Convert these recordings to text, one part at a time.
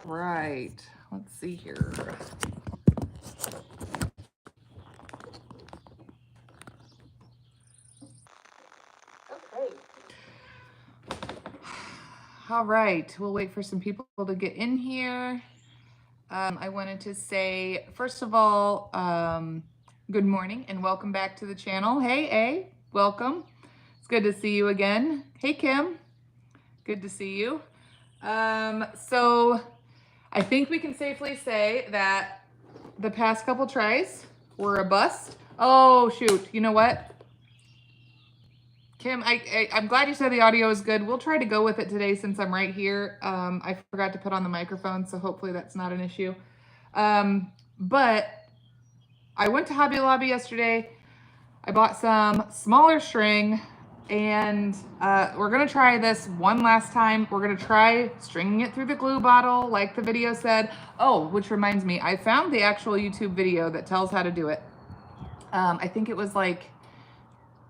Right. Let's see here. Okay. All right. We'll wait for some people to get in here. I wanted to say, first of all, good morning and welcome back to the channel. Hey, A, welcome. It's good to see you again. Hey, Kim. Good to see you. So I think we can safely say that the past couple tries were a bust. Oh, shoot. You know what? Kim, I'm glad you said the audio is good. We'll try to go with it today since I'm right here. I forgot to put on the microphone, so hopefully that's not an issue. But I went to Hobby Lobby yesterday. I bought some smaller string, and we're going to try this one last time. We're going to try stringing it through the glue bottle like the video said. Oh, which reminds me, I found the actual YouTube video that tells how to do it. I think it was like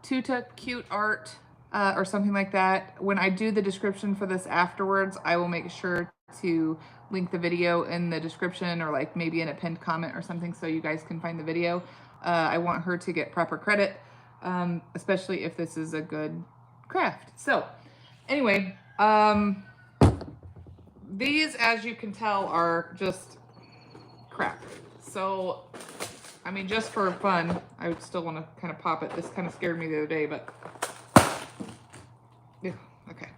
Tuta Cute Art or something like that. When I do the description for this afterwards, I will make sure to link the video in the description or like maybe in a pinned comment or something so you guys can find the video. I want her to get proper credit, especially if this is a good craft. So anyway, these, as you can tell, are just crap. So I mean, just for fun, I would still want to kind of pop it. This kind of scared me the other day, but yeah, okay.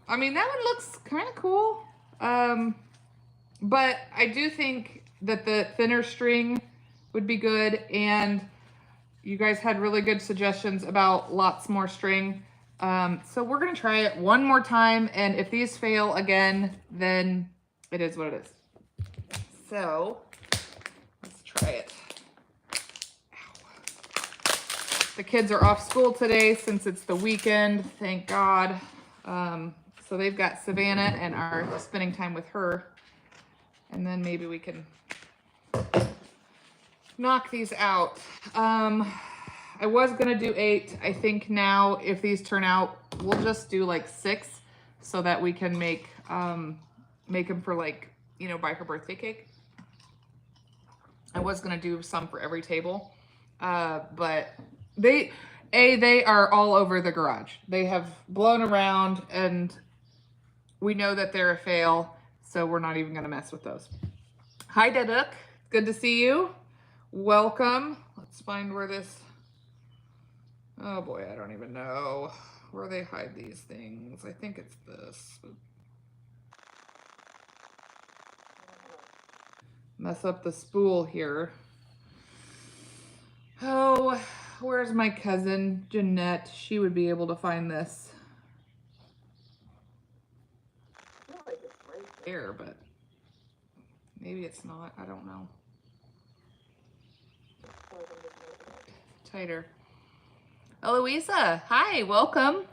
I mean, that one looks kind of cool. But I do think that the thinner string would be good, and you guys had really good suggestions about lots more string. So we're going to try it one more time, and if these fail again, then it is what it is. So let's try it. Ow. The kids are off school today since it's the weekend, thank God. So they've got Savannah and are spending time with her. And then maybe we can knock these out. I was gonna do 8. I think now if these turn out, we'll just do like 6 so that we can make them for like, you know, buy her birthday cake. I was gonna do some for every table, but they are all over the garage. They have blown around, and we know that they're a fail, so we're not even gonna mess with those. Hi, Deduk. Good to see you. Welcome. Let's find where this, oh boy, I don't even know where they hide these things. I think it's this. Mess up the spool here. Oh, where's my cousin Jeanette? She would be able to find this. I feel like it's right there, but maybe it's not. I don't know. Tighter. Eloisa, hi, welcome.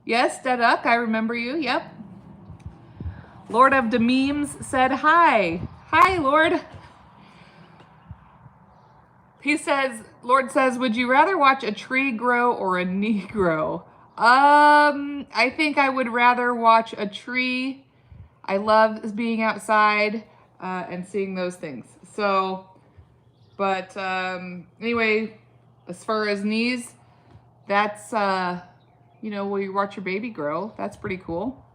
Yes, Deduk, I remember you. Yep. Lord of the Memes said hi. Hi, Lord. He says, Lord says, would you rather watch a tree grow or a knee grow? I think I would rather watch a tree. I love being outside and seeing those things. So, but anyway, as far as knees, that's, you know, where you watch your baby grow. That's pretty cool.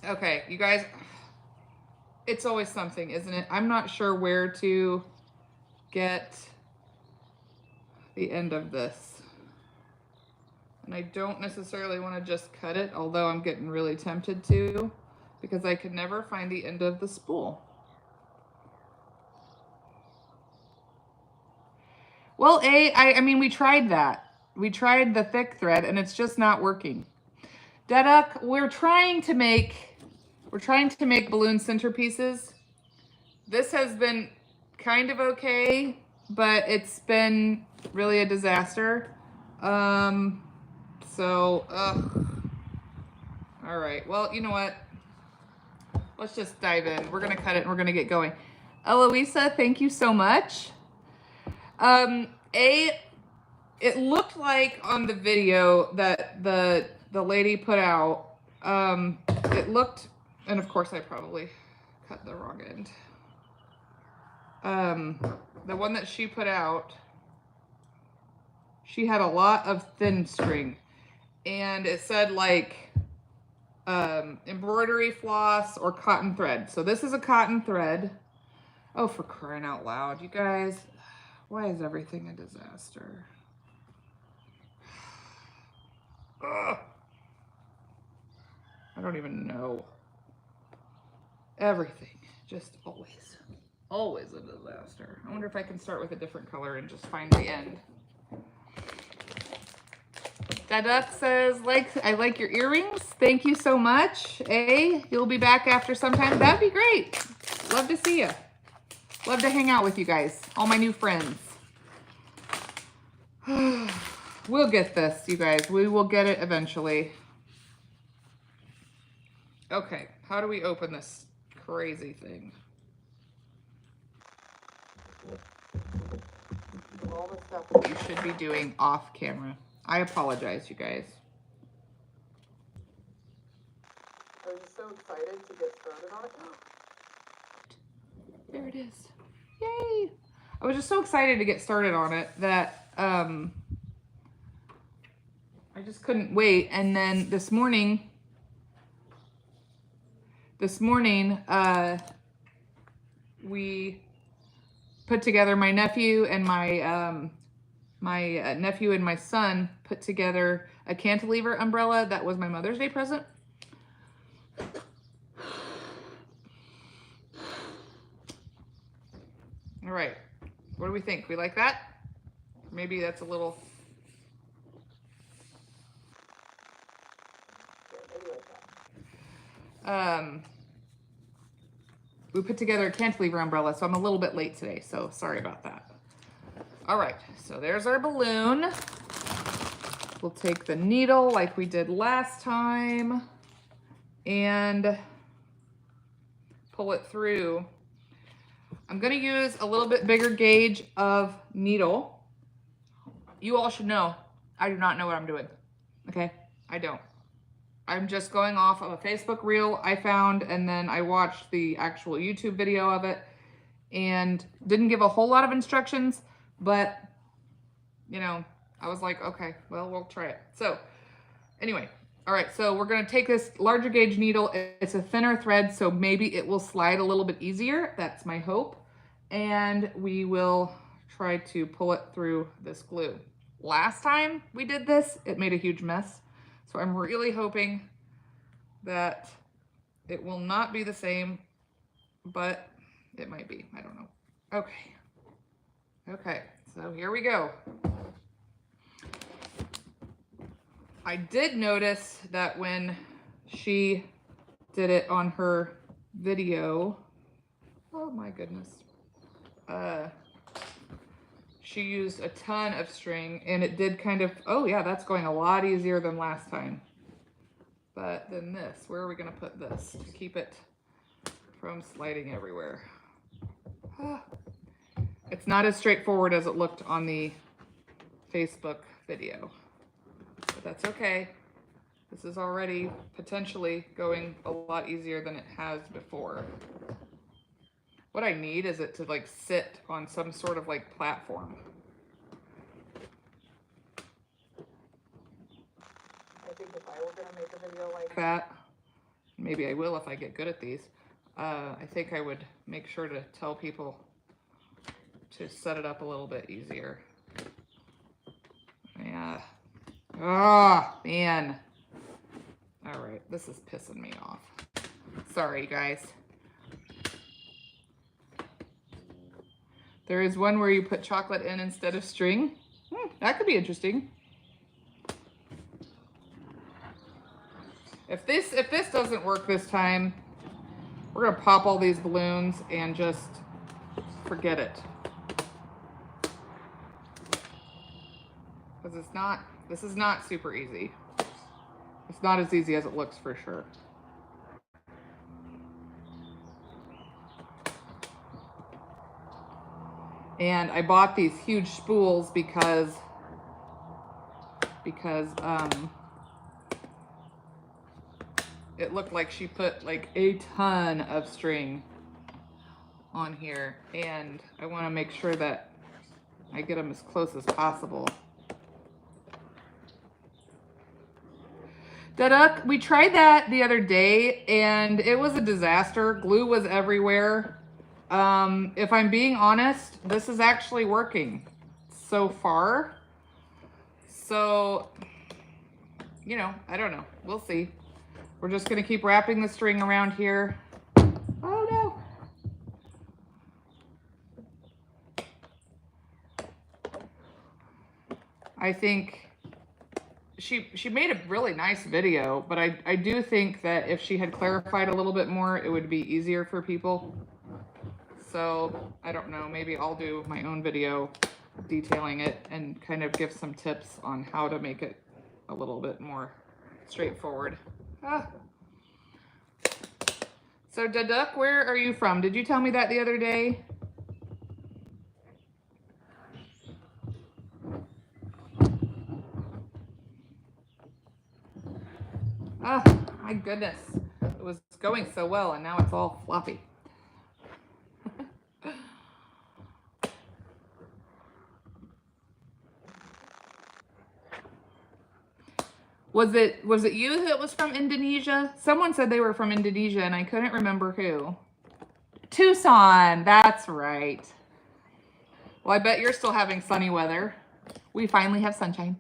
Okay, you guys, it's always something, isn't it? I'm not sure where to get the end of this. And I don't necessarily want to just cut it, although I'm getting really tempted to, because I could never find the end of the spool. Well, I mean, we tried that. We tried the thick thread, and it's just not working. Deduk, we're trying to make balloon centerpieces. This has been kind of okay, but it's been really a disaster. So, all right. Well, you know what? Let's just dive in. We're gonna cut it and we're gonna get going. Eloisa, thank you so much. it looked like on the video that the lady put out, it looked, and of course I probably cut the wrong end. The one that she put out, she had a lot of thin string, and it said like embroidery floss or cotton thread. So this is a cotton thread. Oh, for crying out loud, you guys, why is everything a disaster? Ugh. I don't even know. Everything, just always a disaster. I wonder if I can start with a different color and just find the end. Duck says, I like your earrings. Thank you so much. You'll be back after some time. That'd be great. Love to see you. Love to hang out with you guys, all my new friends. We'll get this, you guys. We will get it eventually. Okay, how do we open this crazy thing? All the stuff that you should be doing off camera. I apologize, you guys. I was just so excited to get started on it. There it is. Yay! I was just so excited to get started on it that I just couldn't wait. And then this morning, we put together, my nephew and my nephew and my son put together a cantilever umbrella that was my Mother's Day present. All right, what do we think? We like that? Maybe that's a little... we put together a cantilever umbrella, so I'm a little bit late today, so sorry about that. All right, so there's our balloon. We'll take the needle like we did last time and pull it through. I'm gonna use a little bit bigger gauge of needle. You all should know, I do not know what I'm doing, okay? I don't. I'm just going off of a Facebook reel I found, and then I watched the actual YouTube video of it and didn't give a whole lot of instructions, but you know, I was like, okay, well, we'll try it. So anyway, all right, so we're gonna take this larger gauge needle. It's a thinner thread, so maybe it will slide a little bit easier. That's my hope. And we will try to pull it through this glue. Last time we did this, it made a huge mess. So I'm really hoping that it will not be the same, but it might be, I don't know. Okay, okay, so here we go. I did notice that when she did it on her video, oh my goodness, she used a ton of string, and it did kind of, oh yeah, that's going a lot easier than last time. But then this, where are we gonna put this to keep it from sliding everywhere? It's not as straightforward as it looked on the Facebook video, but that's okay. This is already potentially going a lot easier than it has before. What I need is it to like sit on some sort of like platform. I think if I were gonna make a video like that, maybe I will if I get good at these, I think I would make sure to tell people to set it up a little bit easier. Yeah. Oh, man. All right, this is pissing me off. Sorry, guys. There is one where you put chocolate in instead of string. That could be interesting. If this doesn't work this time, we're gonna pop all these balloons and just forget it. Because this is not super easy. It's not as easy as it looks for sure. And I bought these huge spools because because it looked like she put like a ton of string on here, and I want to make sure that I get them as close as possible. Duck, we tried that the other day and it was a disaster. Glue was everywhere. If I'm being honest, this is actually working so far. So, you know, I don't know. We'll see. We're just going to keep wrapping the string around here. Oh no. I think she made a really nice video, but I do think that if she had clarified a little bit more, it would be easier for people. So I don't know, maybe I'll do my own video detailing it and kind of give some tips on how to make it a little bit more straightforward. So Duck, where are you from? Did you tell me that the other day? Oh my goodness, it was going so well and now it's all floppy. Was it you that was from Indonesia? Someone said they were from Indonesia and I couldn't remember who. Tucson, that's right. Well, I bet you're still having sunny weather. We finally have sunshine.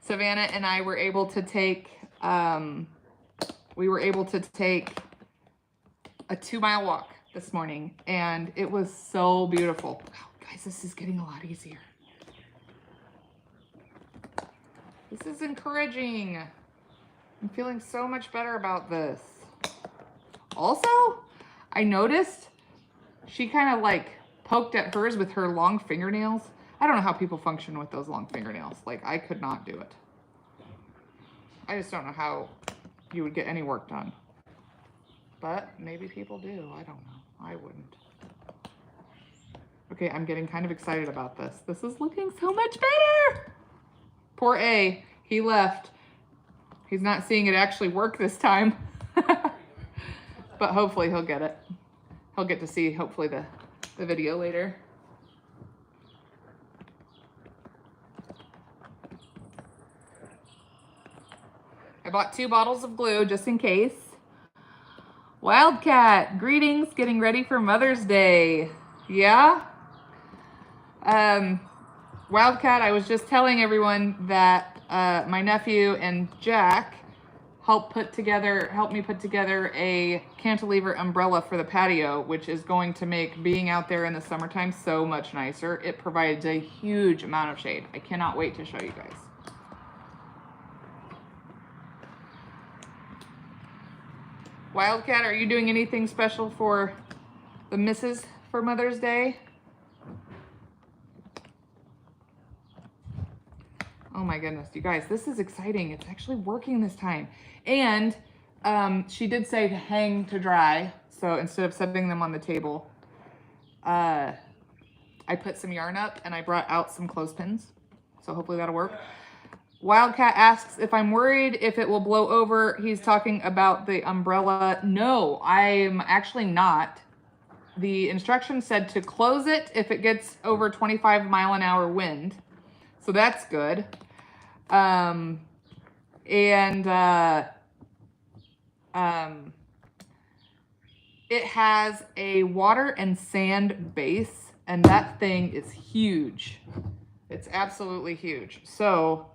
Savannah and I were able to take a 2-mile walk this morning, and it was so beautiful. Wow, guys, this is getting a lot easier. This is encouraging. I'm feeling so much better about this. Also, I noticed she kind of like poked at hers with her long fingernails. I don't know how people function with those long fingernails. Like, I could not do it. I just don't know how you would get any work done. But maybe people do. I don't know. I wouldn't. Okay, I'm getting kind of excited about this. This is looking so much better. Poor A, he left. He's not seeing it actually work this time. But hopefully he'll get it. He'll get to see, hopefully, the video later. I bought 2 bottles of glue just in case. Wildcat, greetings, getting ready for Mother's Day. Yeah? Wildcat, I was just telling everyone that my nephew and Jack helped me put together a cantilever umbrella for the patio, which is going to make being out there in the summertime so much nicer. It provides a huge amount of shade. I cannot wait to show you guys. Wildcat, are you doing anything special for the missus for Mother's Day? Oh my goodness, you guys, this is exciting. It's actually working this time. And she did say to hang to dry. So instead of setting them on the table, I put some yarn up and I brought out some clothespins. So hopefully that'll work. Wildcat asks if I'm worried if it will blow over. He's talking about the umbrella. No, I'm actually not. The instructions said to close it if it gets over 25-mile-an-hour wind. So that's good. It has a water and sand base, and that thing is huge. It's absolutely huge. So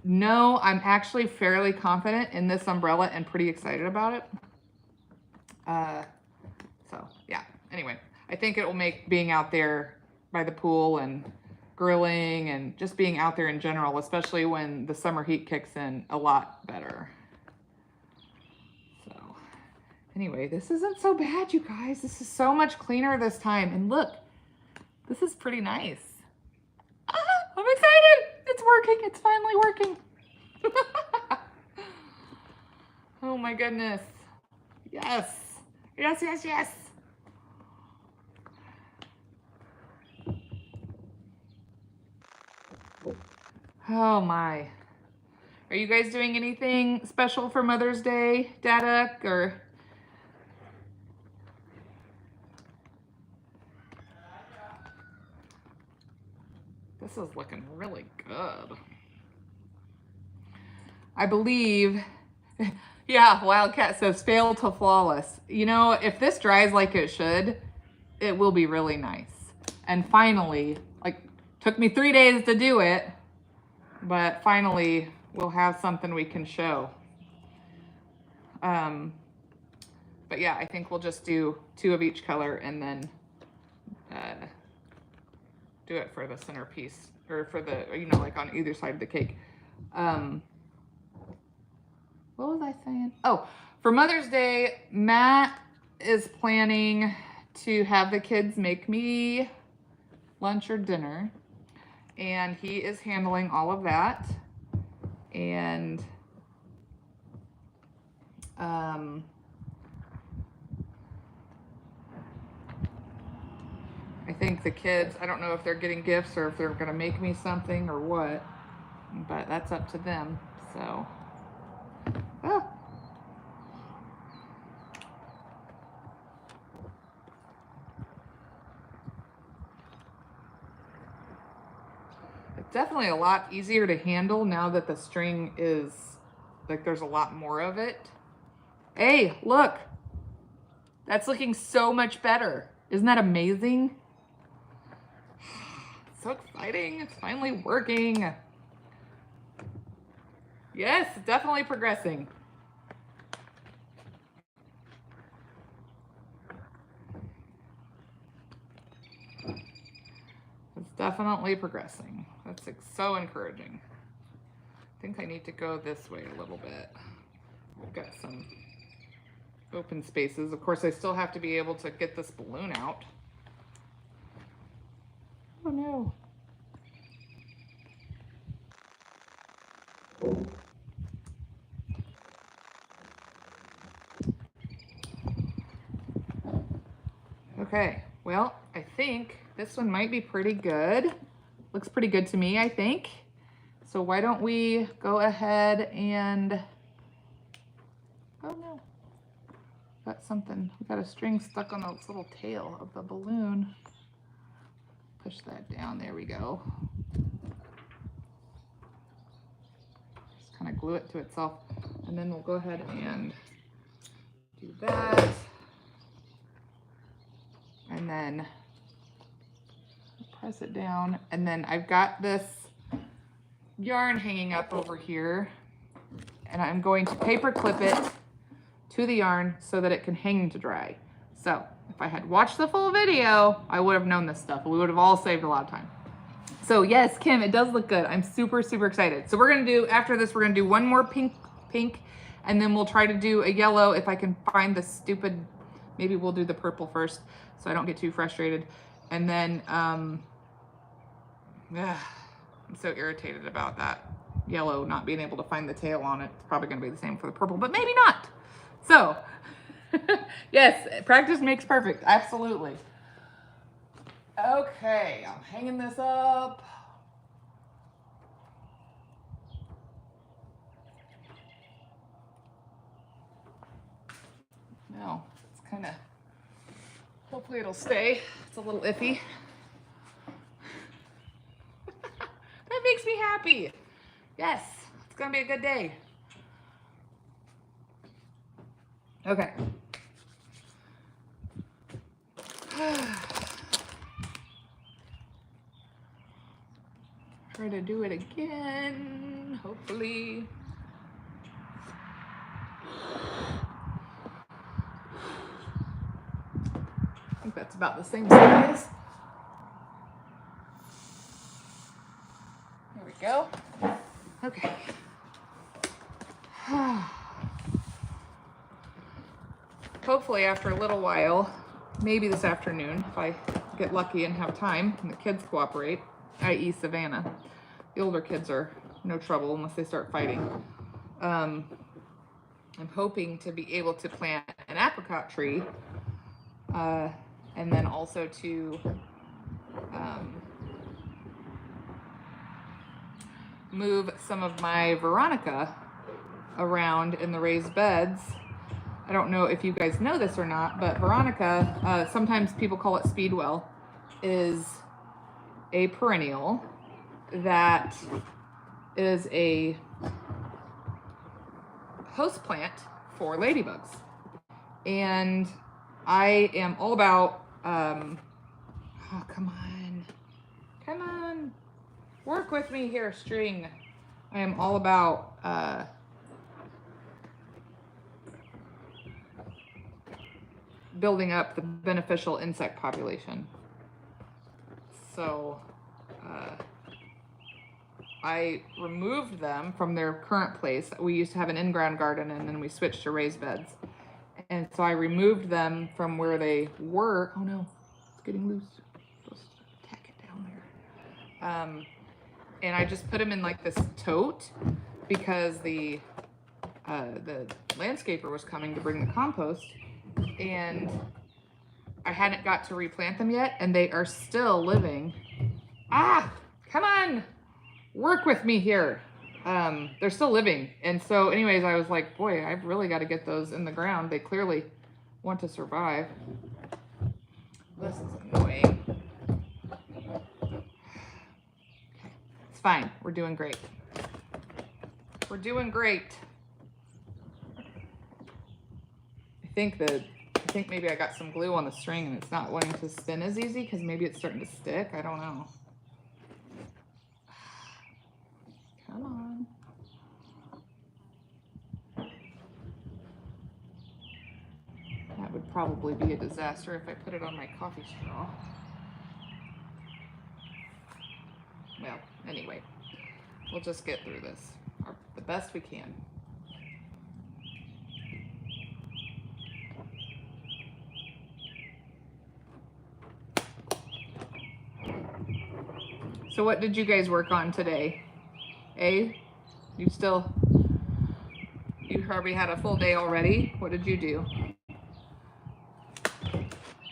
no, I'm actually fairly confident in this umbrella and pretty excited about it. So yeah, anyway, I think it will make being out there by the pool and grilling and just being out there in general, especially when the summer heat kicks in, a lot better. So anyway, this isn't so bad, you guys. This is so much cleaner this time. And look, this is pretty nice. I'm excited. It's working. It's finally working. Oh my goodness. Yes. Yes, yes, yes. Oh my. Are you guys doing anything special for Mother's Day, Dada? Or this is looking really good. I believe, yeah, Wildcat says fail to flawless. You know, if this dries like it should, it will be really nice. And finally, like, took me 3 days to do it, but finally we'll have something we can show. But yeah, I think we'll just do 2 of each color and then do it for the centerpiece, or for the, you know, like on either side of the cake. What was I saying? Oh, for Mother's Day, Matt is planning to have the kids make me lunch or dinner, and he is handling all of that. And I think the kids, I don't know if they're getting gifts or if they're gonna make me something or what, but that's up to them. So, oh. It's definitely a lot easier to handle now that the string is, like, there's a lot more of it. Hey, look, that's looking so much better. Isn't that amazing? So exciting, it's finally working. Yes, definitely progressing. It's definitely progressing. That's so encouraging. I think I need to go this way a little bit. I've got some open spaces. Of course, I still have to be able to get this balloon out. Oh no. Okay, well, I think this one might be pretty good. Looks pretty good to me, I think. So why don't we go ahead and, oh no, got something, we got a string stuck on the little tail of the balloon. Push that down, there we go. Just kind of glue it to itself, and then we'll go ahead and do that. And then press it down, and then I've got this yarn hanging up over here, and I'm going to paper clip it to the yarn so that it can hang to dry. So if I had watched the full video, I would have known this stuff. We would have all saved a lot of time. So yes, Kim, it does look good. I'm super, super excited. So we're gonna do, after this, we're gonna do one more pink, and then we'll try to do a yellow if I can find the stupid, maybe we'll do the purple first so I don't get too frustrated. And then, I'm so irritated about that yellow not being able to find the tail on it. It's probably gonna be the same for the purple, but maybe not. So, yes, practice makes perfect, absolutely. Okay, I'm hanging this up. No, it's kind of, hopefully it'll stay. It's a little iffy. That makes me happy. Yes, it's gonna be a good day. Okay. Try to do it again, hopefully. I think that's about the same size. There we go. Okay. Hopefully after a little while, maybe this afternoon, if I get lucky and have time and the kids cooperate, i.e. Savannah. The older kids are no trouble unless they start fighting. I'm hoping to be able to plant an apricot tree, and then also to move some of my Veronica around in the raised beds. I don't know if you guys know this or not, but Veronica, sometimes people call it speedwell, is a perennial that is a host plant for ladybugs. And I am all about, oh, come on, work with me here, string. I am all about building up the beneficial insect population. So I removed them from their current place. We used to have an in-ground garden, and then we switched to raised beds. And so I removed them from where they were. Oh no, it's getting loose. Just tack it down there. And I just put them in like this tote because the landscaper was coming to bring the compost, and I hadn't got to replant them yet, and they are still living. Ah, come on, work with me here. They're still living. And so anyways, I was like, boy, I've really got to get those in the ground. They clearly want to survive. This is annoying. Okay, it's fine. We're doing great. We're doing great. I think maybe I got some glue on the string and it's not wanting to spin as easy because maybe it's starting to stick. I don't know. Come on. That would probably be a disaster if I put it on my coffee straw. Well, anyway, we'll just get through this the best we can. So what did you guys work on today? You probably had a full day already. What did you do?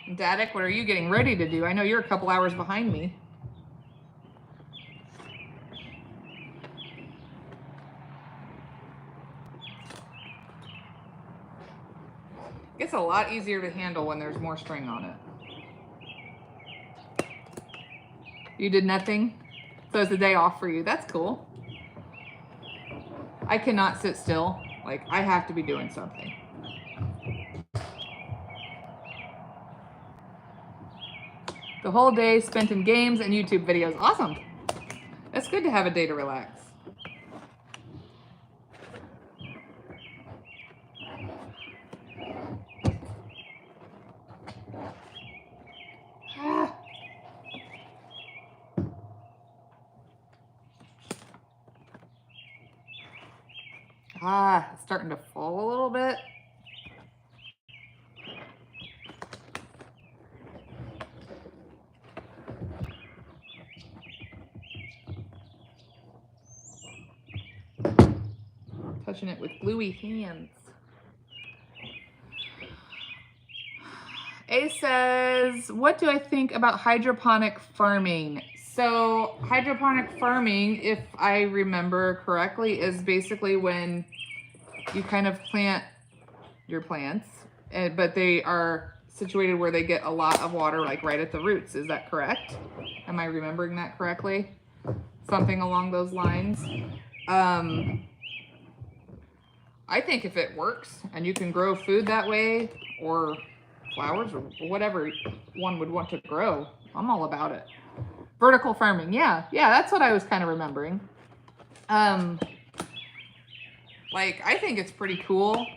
Daddick, what are you getting ready to do? I know you're a couple hours behind me. It's a lot easier to handle when there's more string on it. You did nothing? So it's a day off for you. That's cool. I cannot sit still. Like, I have to be doing something. The whole day spent in games and YouTube videos. Awesome. It's good to have a day to relax. It's starting to fall a little bit. Touching it with gluey hands. A says, what do I think about hydroponic farming? So hydroponic farming, if I remember correctly, is basically when you kind of plant your plants, but they are situated where they get a lot of water, like right at the roots. Is that correct? Am I remembering that correctly? Something along those lines. I think if it works and you can grow food that way, or flowers, or whatever one would want to grow, I'm all about it. Vertical farming, yeah, that's what I was kind of remembering. Like, I think it's pretty cool.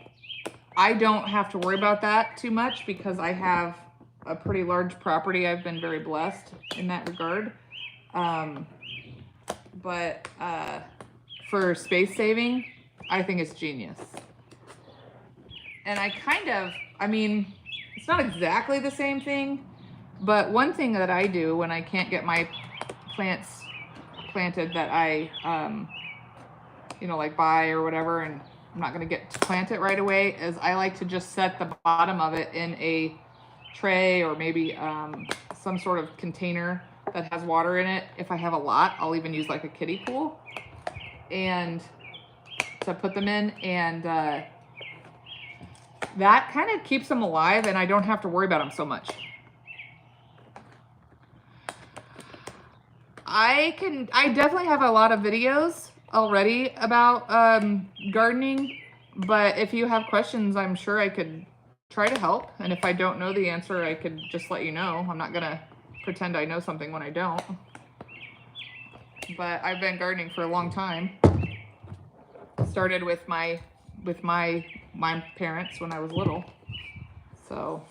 I don't have to worry about that too much because I have a pretty large property. I've been very blessed in that regard. But for space saving, I think it's genius. And I mean, it's not exactly the same thing, but one thing that I do when I can't get my plants planted that I, like buy or whatever, and I'm not going to get to plant it right away, is I like to just set the bottom of it in a tray or maybe some sort of container that has water in it. If I have a lot, I'll even use like a kiddie pool. and to put them in, and that kind of keeps them alive, and I don't have to worry about them so much. I definitely have a lot of videos already about gardening, but if you have questions, I'm sure I could try to help. And if I don't know the answer, I could just let you know. I'm not gonna pretend I know something when I don't. But I've been gardening for a long time. Started with my parents when I was little, so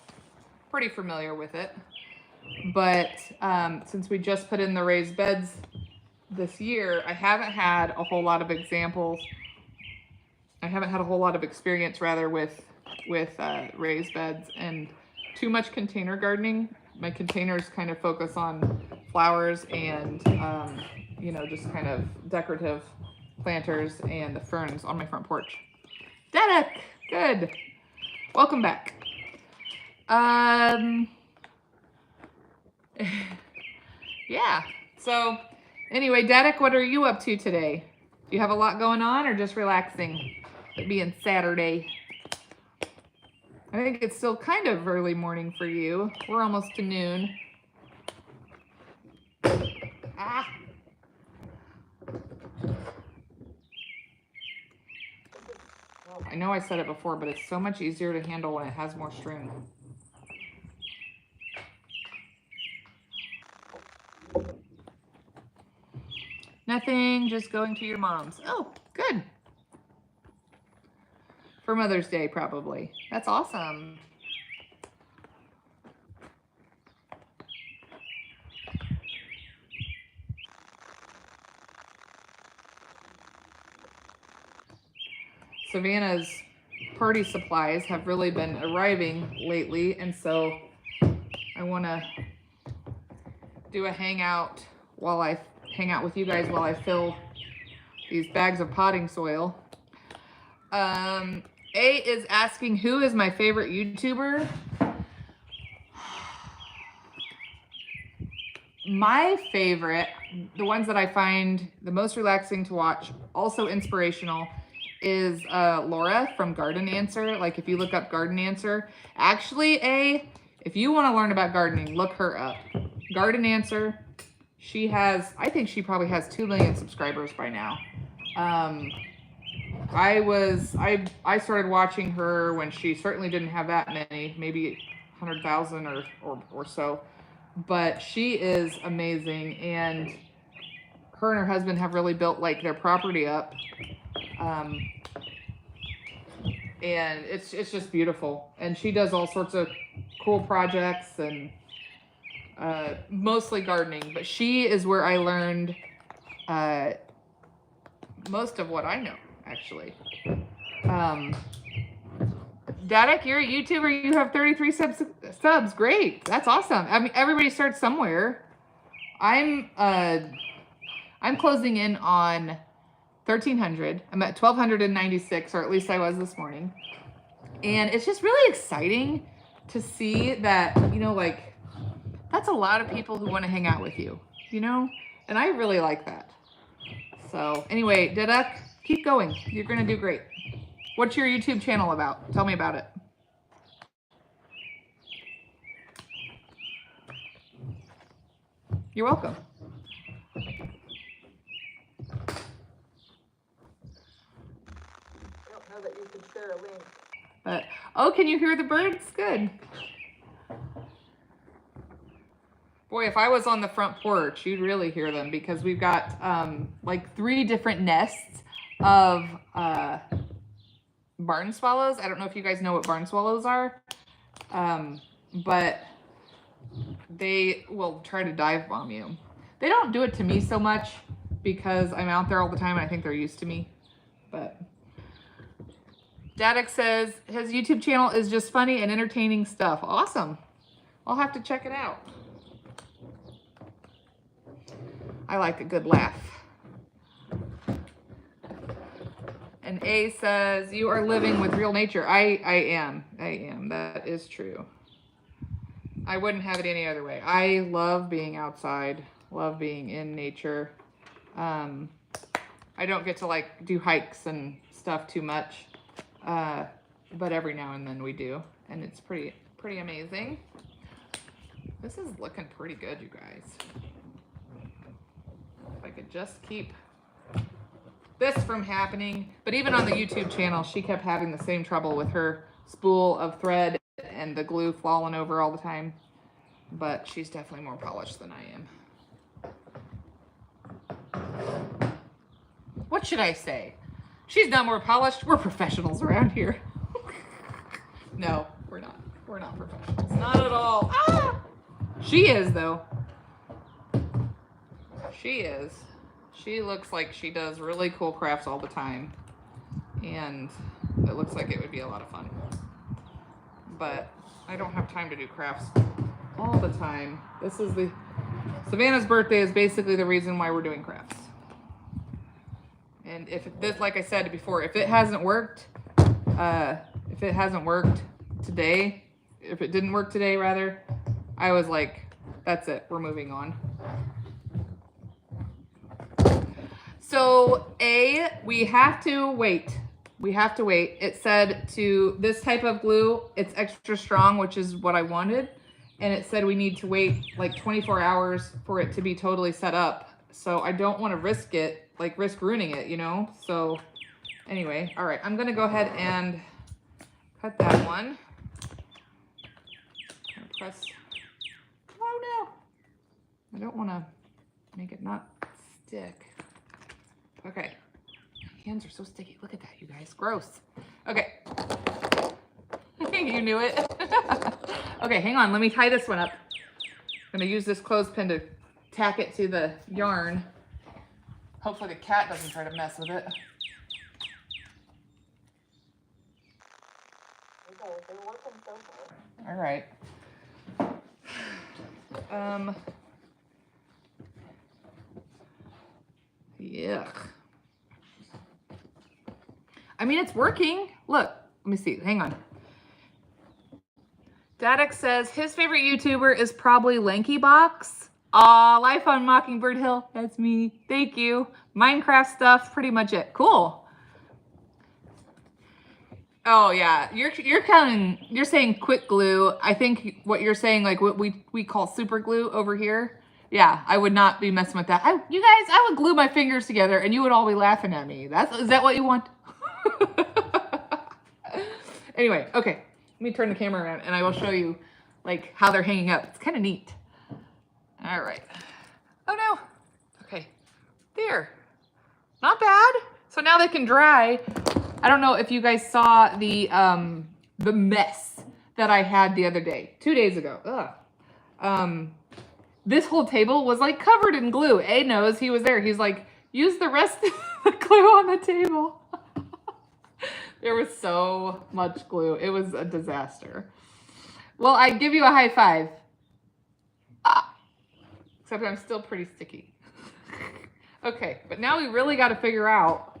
pretty familiar with it. But since we just put in the raised beds this year, I haven't had a whole lot of examples. I haven't had a whole lot of experience, rather, with raised beds and too much container gardening. My containers kind of focus on flowers and you know, just kind of decorative planters and the ferns on my front porch. Dedek, good. Welcome back. Yeah, so anyway, Dedek, what are you up to today? Do you have a lot going on or just relaxing? It being Saturday. I think it's still kind of early morning for you. We're almost to noon. Ah. I know I said it before, but it's so much easier to handle when it has more string. Nothing, just going to your mom's. Oh, good. For Mother's Day, probably. That's awesome. Savannah's party supplies have really been arriving lately, and so I want to do a hangout with you guys while I fill these bags of potting soil. A is asking, who is my favorite YouTuber? My favorite, the ones that I find the most relaxing to watch, also inspirational, is Laura from Garden Answer. Like, if you look up Garden Answer, actually, if you want to learn about gardening, look her up. Garden Answer. She has, I think she probably has 2 million subscribers by now. I started watching her when she certainly didn't have that many, maybe 100,000 or so. But she is amazing, and her and her husband have really built like their property up. And it's just beautiful. And she does all sorts of cool projects and mostly gardening. But she is where I learned most of what I know, actually. Dedek, you're a YouTuber. You have 33 subs. Great. That's awesome. I mean, everybody starts somewhere. I'm closing in on 1,300. I'm at 1,296, or at least I was this morning. And it's just really exciting to see that, you know, like, that's a lot of people who want to hang out with you, you know? And I really like that. So anyway, Dedek, keep going. You're going to do great. What's your YouTube channel about? Tell me about it. You're welcome. I don't know that you can share a link. But, oh, can you hear the birds? Good. Boy, if I was on the front porch, you'd really hear them, because we've got like 3 different nests of barn swallows. I don't know if you guys know what barn swallows are, but they will try to dive bomb you. They don't do it to me so much because I'm out there all the time and I think they're used to me. But Dedek says his YouTube channel is just funny and entertaining stuff. Awesome. I'll have to check it out. I like a good laugh. And A says, you are living with real nature. I am. That is true. I wouldn't have it any other way. I love being outside. Love being in nature. I I don't get to like do hikes and stuff too much. But every now and then we do. And it's pretty amazing. This is looking pretty good, you guys. If I could just keep this from happening. But even on the YouTube channel, she kept having the same trouble with her spool of thread and the glue falling over all the time. But she's definitely more polished than I am. What should I say? She's not more polished. We're professionals around here. No, we're not. We're not professionals. Not at all. Ah! She is, though. She is. She looks like she does really cool crafts all the time. And it looks like it would be a lot of fun. But I don't have time to do crafts all the time. This is the... Savannah's birthday is basically the reason why we're doing crafts. And if this, like I said before, if it hasn't worked today, if it didn't work today, rather, I was like, that's it, we're moving on. So, we have to wait. We have to wait. It said to this type of glue, it's extra strong, which is what I wanted. And it said we need to wait like 24 hours for it to be totally set up. So I don't want to risk it, like risk ruining it, you know? So anyway, all right, I'm gonna go ahead and cut that one. Press. Oh no, I don't want to make it not stick. Okay, my hands are so sticky. Look at that, you guys, gross. Okay, you knew it. Okay, hang on, let me tie this one up. I'm gonna use this clothespin to tack it to the yarn. Hopefully the cat doesn't try to mess with it. All right. Yuck. I mean, it's working. Look, let me see. Hang on. Dadek says his favorite YouTuber is probably LankyBox. Aw, Life on Mockingbird Hill. That's me. Thank you. Minecraft stuff, pretty much it. Cool. Oh yeah, you're saying quick glue. I think what you're saying, like what we call super glue over here. Yeah, I would not be messing with that. You guys, I would glue my fingers together and you would all be laughing at me. Is that what you want? Anyway, okay. Let me turn the camera around and I will show you like how they're hanging up. It's kind of neat. All right. Oh no. Okay. There. Not bad. So now they can dry. I don't know if you guys saw the mess that I had the other day, 2 days ago. Ugh. This whole table was like covered in glue. A knows, he was there. He's like, use the rest of the glue on the table. There was so much glue. It was a disaster. Well, I give you a high five. Except I'm still pretty sticky. Okay, but now we really got to figure out.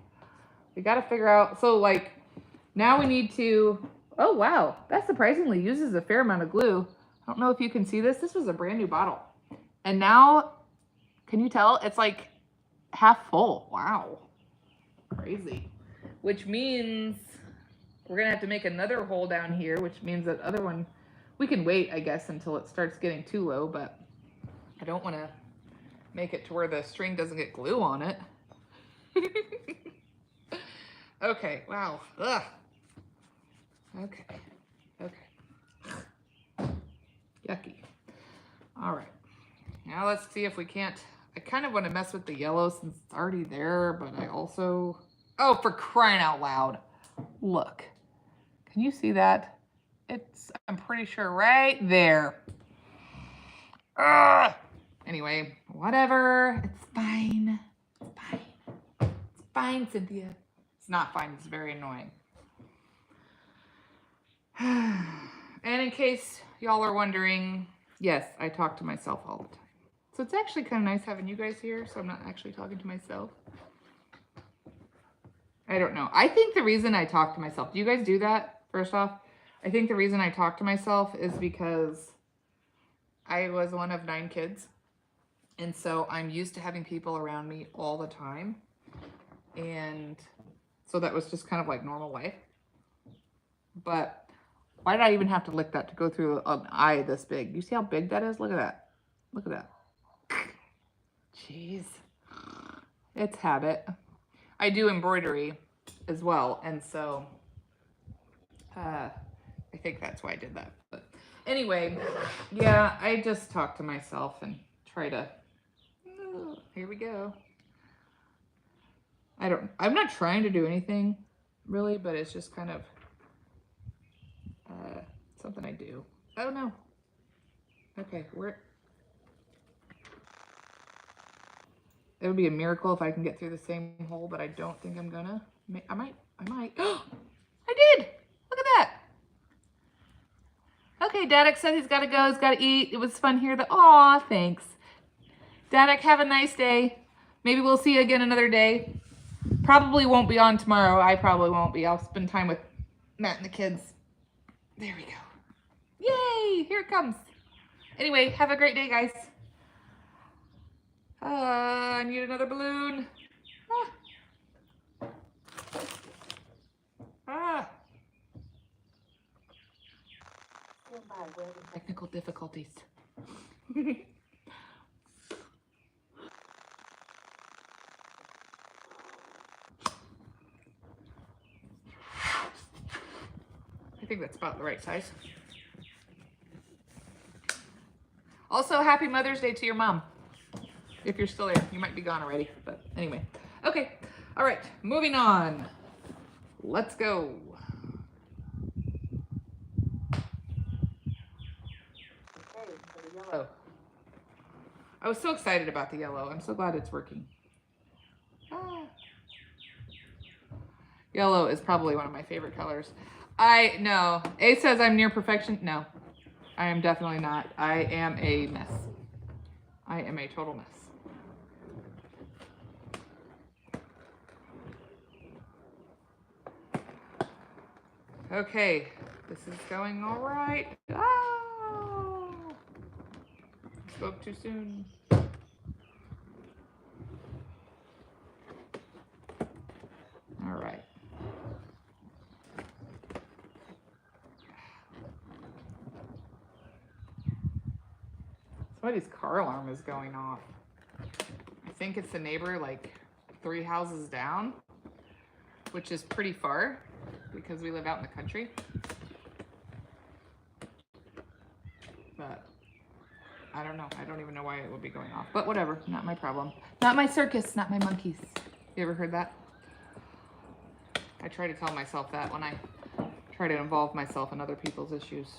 So like, now we need to, oh wow, that surprisingly uses a fair amount of glue. I don't know if you can see this. This was a brand new bottle. And now, can you tell? It's like half full. Wow. Crazy. Which means we're going to have to make another hole down here, which means that other one, we can wait, I guess, until it starts getting too low, but I don't want to make it to where the string doesn't get glue on it. Okay, wow. Ugh. Okay. Yucky. All right. Now let's see if we can't, I kind of want to mess with the yellow since it's already there, but I also, oh, for crying out loud. Look, can you see that? It's, I'm pretty sure right there. Ugh. Anyway, whatever, it's fine. It's fine. It's fine, Cynthia. It's not fine, it's very annoying. And in case y'all are wondering, yes, I talk to myself all the time. So it's actually kind of nice having you guys here, so I'm not actually talking to myself. I don't know. I think the reason I talk to myself, do you guys do that, first off? I think the reason I talk to myself is because I was one of 9 kids. And so I'm used to having people around me all the time. And so that was just kind of like normal life. But why did I even have to lick that to go through an eye this big? You see how big that is? Look at that. Look at that. Jeez. It's habit. I do embroidery as well. And so I think that's why I did that. But anyway, yeah, I just talk to myself and try to, here we go. I'm not trying to do anything really, but it's just kind of something I do. Oh no. Okay, it would be a miracle if I can get through the same hole, but I don't think I'm gonna. I might. I did! Look at that! Okay, Dadek said he's gotta go, he's gotta eat. It was fun here. Aw, thanks. Dadek, have a nice day. Maybe we'll see you again another day. Probably won't be on tomorrow. I probably won't be. I'll spend time with Matt and the kids. There we go. Yay! Here it comes. Anyway, have a great day, guys. I need another balloon. Technical difficulties. I think that's about the right size. Also, happy Mother's Day to your mom. If you're still there, you might be gone already, but anyway. Okay, all right, moving on. Let's go. Okay, for the yellow. I was so excited about the yellow. I'm so glad it's working. Yellow is probably one of my favorite colors. No. A says I'm near perfection. No, I am definitely not. I am a mess. I am a total mess. Okay, this is going all right. Oh, spoke too soon. All right. Somebody's car alarm is going off. I think it's the neighbor like 3 houses down, which is pretty far because we live out in the country. But I don't know. I don't even know why it would be going off. But whatever. Not my problem. Not my circus. Not my monkeys. You ever heard that? I try to tell myself that when I try to involve myself in other people's issues.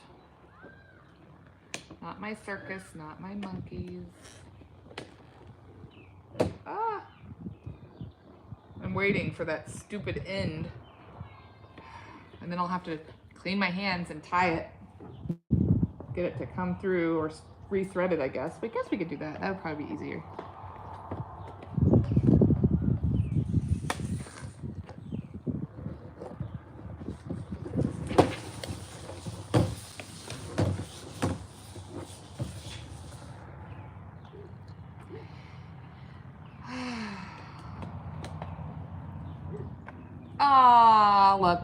Not my circus, not my monkeys. I'm waiting for that stupid end. And then I'll have to clean my hands and tie it. Get it to come through or re-thread it, I guess. But I guess we could do that. That would probably be easier. Ah, look.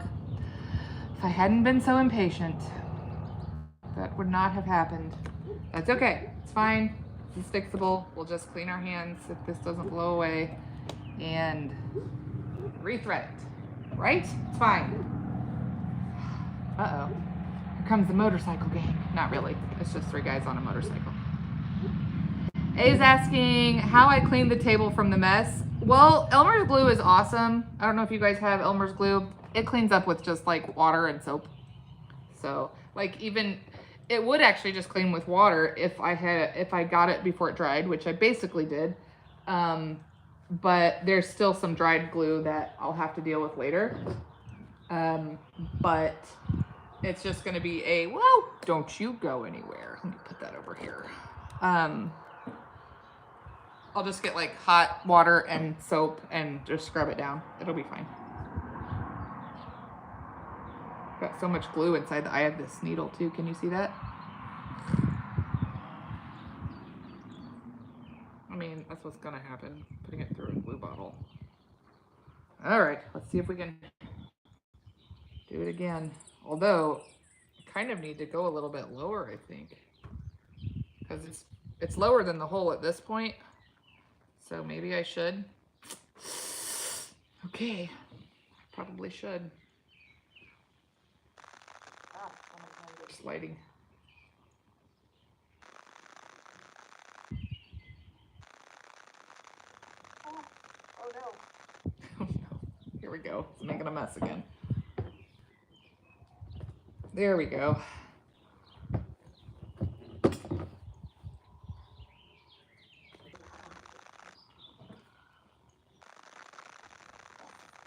If I hadn't been so impatient, that would not have happened. That's okay. It's fine. It's fixable. We'll just clean our hands if this doesn't blow away and re-thread it. Right? It's fine. Uh-oh. Here comes the motorcycle gang. Not really. It's just 3 guys on a motorcycle. A's asking how I cleaned the table from the mess. Well, Elmer's glue is awesome. I don't know if you guys have Elmer's glue. It cleans up with just like water and soap. So like even, it would actually just clean with water if I got it before it dried, which I basically did. But there's still some dried glue that I'll have to deal with later. But it's just gonna be well, don't you go anywhere. Let me put that over here. I'll just get like hot water and soap and just scrub it down. It'll be fine. Got so much glue inside the eye of this needle too. Can you see that? I mean, that's what's gonna happen, putting it through a glue bottle. All right, let's see if we can do it again. Although, I kind of need to go a little bit lower, I think, because it's lower than the hole at this point. So maybe I should. Okay, probably should. Ah, oh my God, it's lighting. Oh no. Oh no. Here we go. It's making a mess again. There we go.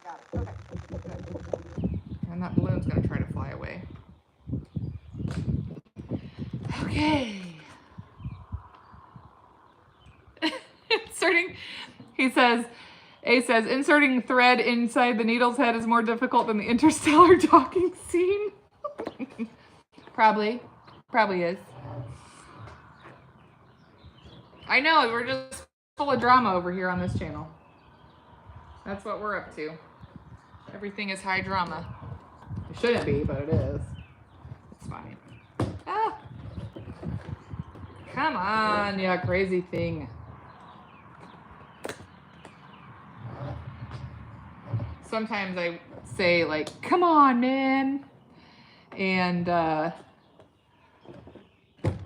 Got it. Okay. Good. And that balloon's gonna try to fly away. Okay. Inserting, he says, A says, inserting thread inside the needle's head is more difficult than the interstellar docking scene. Probably is. I know, we're just full of drama over here on this channel. That's what we're up to. Everything is high drama. It shouldn't be, but it is. It's fine. Ah. Come on, you crazy thing. Sometimes I say like, come on, man. And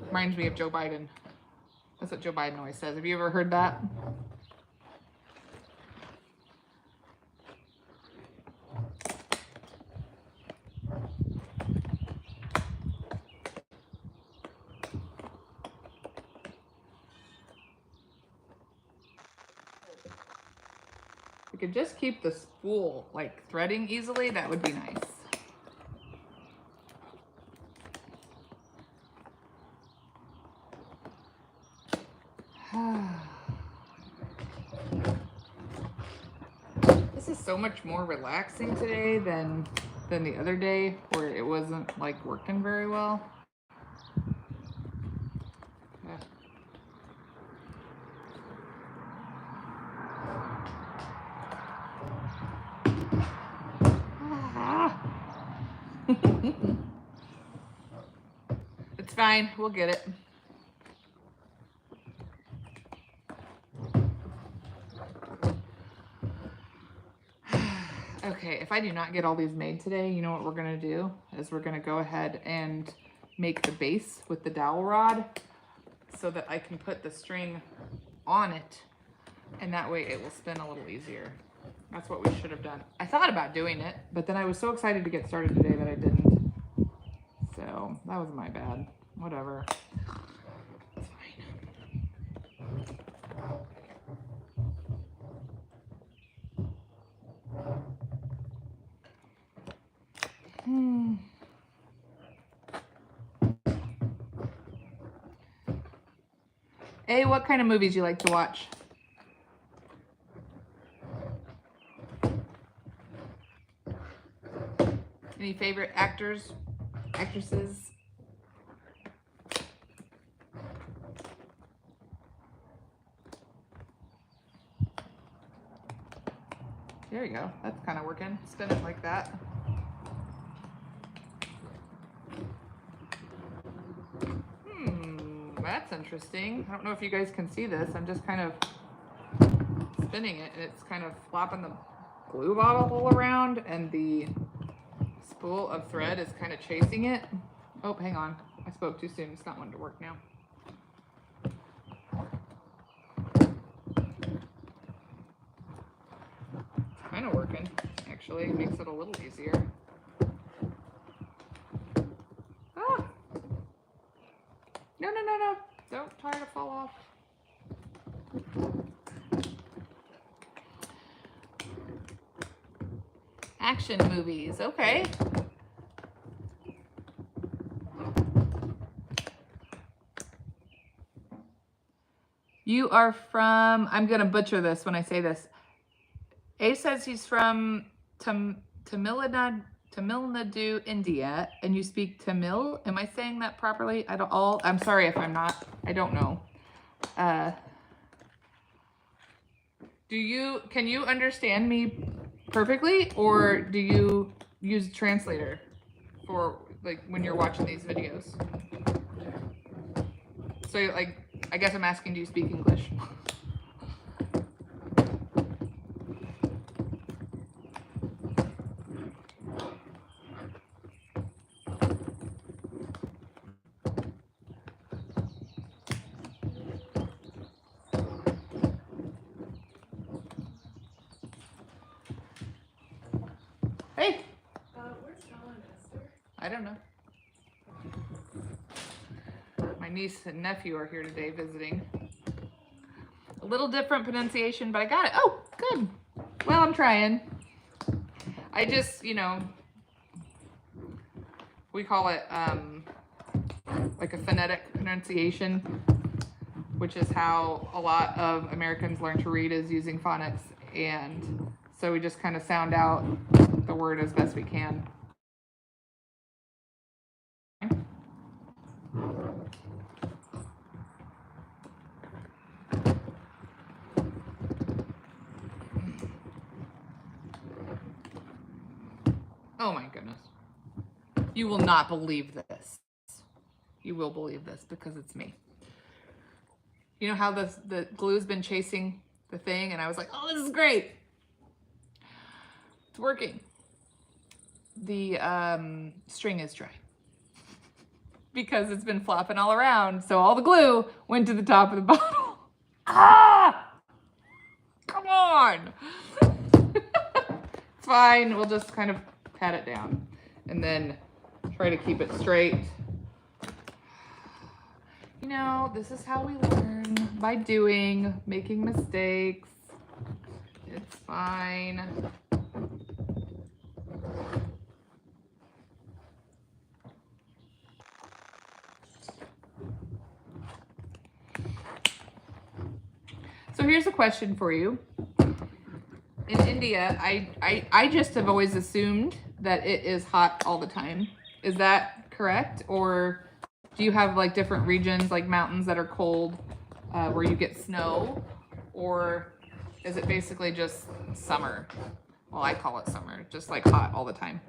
reminds me of Joe Biden. That's what Joe Biden always says. Have you ever heard that? If we could just keep the spool like threading easily, that would be nice. This is so much more relaxing today than the other day where it wasn't like working very well. It's fine, we'll get it. Okay, if I do not get all these made today, you know what we're gonna do is we're gonna go ahead and make the base with the dowel rod so that I can put the string on it, and that way it will spin a little easier. That's what we should have done. I thought about doing it, but then I was so excited to get started today that I didn't. So that was my bad. Whatever. It's fine. Hey, what kind of movies you like to watch? Any favorite actors, actresses? There you go. That's kind of working. Spin it like that. That's interesting. I don't know if you guys can see this. I'm just kind of spinning it, and it's kind of flopping the glue bottle all around, and the spool of thread is kind of chasing it. Oh, hang on. I spoke too soon. It's not wanting to work now. It's kind of working, actually. It makes it a little easier. Ah! No, no, no, no. Don't try to fall off. Action movies. Okay. You are from, I'm going to butcher this when I say this. A says he's from Tamil Nadu, India, and you speak Tamil. Am I saying that properly? I'm sorry if I'm not. I don't know. Can you understand me perfectly, or do you use a translator for like when you're watching these videos? So like, I guess I'm asking, do you speak English? Hey. Where's Helen and Esther? I don't know. My niece and nephew are here today visiting. A little different pronunciation, but I got it. Oh, good. Well, I'm trying. I just, you know, we call it like a phonetic pronunciation, which is how a lot of Americans learn to read, is using phonics. And so we just kind of sound out the word as best we can. Oh my goodness. You will not believe this. You will believe this because it's me. You know how the glue's been chasing the thing, and I was like, oh, this is great. It's working. The string is dry because it's been flopping all around. So all the glue went to the top of the bottle. Ah! Come on. It's fine. We'll just kind of pat it down and then try to keep it straight. You know, this is how we learn, by doing, making mistakes. It's fine. So here's a question for you. In India, I just have always assumed that it is hot all the time. Is that correct? Or do you have like different regions, like mountains that are cold, where you get snow? Or is it basically just summer? Well, I call it summer, just like hot all the time.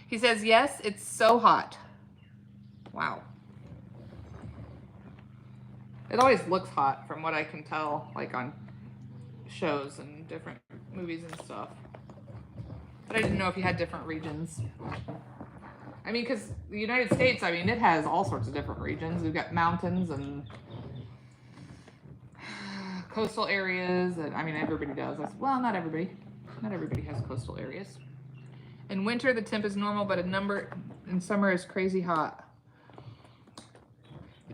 He says, yes, it's so hot. Wow. It always looks hot from what I can tell, like on shows and different movies and stuff. But I didn't know if you had different regions. I mean, because the United States, I mean, it has all sorts of different regions. We've got mountains and coastal areas. And I mean, everybody does. Well, not everybody. Not everybody has coastal areas. In winter, the temp is normal, but in summer is crazy hot.